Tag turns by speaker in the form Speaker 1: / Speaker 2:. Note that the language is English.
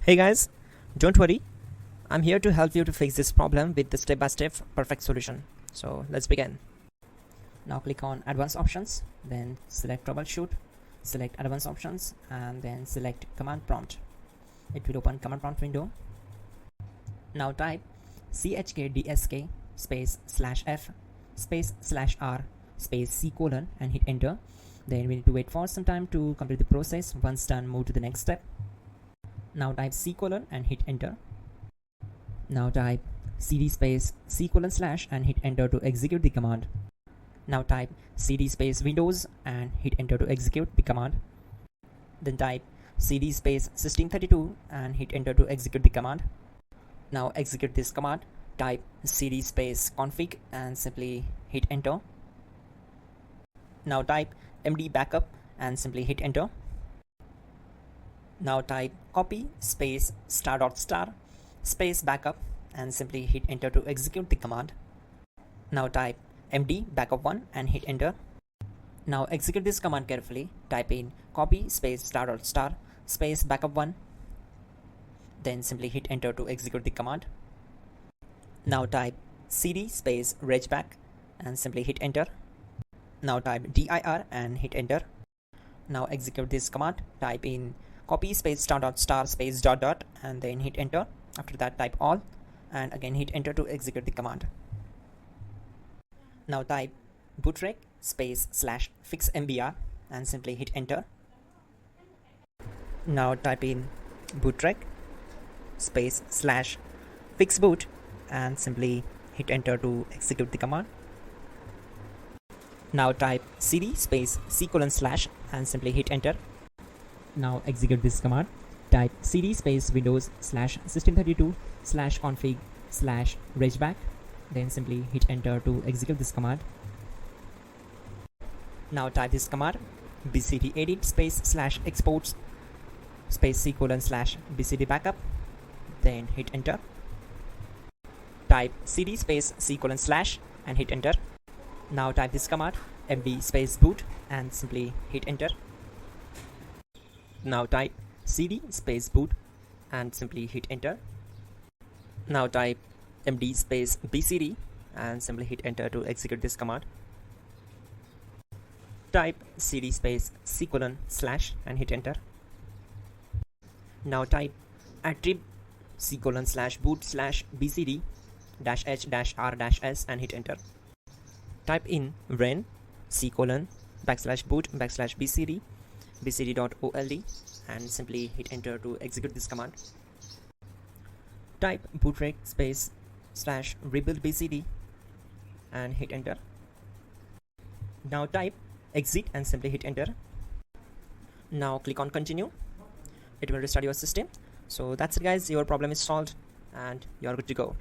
Speaker 1: Hey guys, don't worry, I'm here to help you to fix this problem with the step-by-step perfect solution. So let's begin. Now click on Advanced Options, then select Troubleshoot, select Advanced Options, and then select Command Prompt. It will open Command Prompt window. Now type chkdsk space /f space /r space c colon and hit enter. Then we need to wait for some time to complete the process. Once done, move to the next step. Now type c colon and hit enter. Now type cd space c colon / and hit enter to execute the command. Now type cd space Windows and hit enter to execute the command. Then type cd space system32 and hit enter to execute the command. Now execute this command. Type cd space config and simply hit enter. Now type md backup and simply hit enter. Now type copy space ** space backup and simply hit enter to execute the command. Now type md backup1 and hit enter. Now execute this command carefully. Type in copy space ** space backup1. Then simply hit enter to execute the command. Now type cd space regback and simply hit enter. Now type dir and hit enter. Now execute this command. Type in copy space ** space ... and then hit enter. After that type all and again hit enter to execute the command. Now type bootrec space /fixmbr and simply hit enter. Now type in bootrec space /fixboot and simply hit enter to execute the command. Now type cd space c colon / and simply hit enter. Now execute this command. Type cd space Windows /system32 /config /regback. Then simply hit enter to execute this command. Now type this command bcd edit space /exports space c colon /bcd backup. Then hit enter. Type cd space c colon / and hit enter. Now type this command md space boot and simply hit enter. Now type cd space boot and simply hit enter. Now type md space bcd and simply hit enter to execute this command. Type cd space c colon / and hit enter. Now type attrib c colon /boot /bcd -h -r -s and hit enter. Type in ren c colon /boot /bcd bcd.old and simply hit enter to execute this command. Type bootrec space /rebuild bcd and hit enter. Now type exit and simply hit enter. Now click on continue. It will restart your system. So that's it guys, your problem is solved and you are good to go.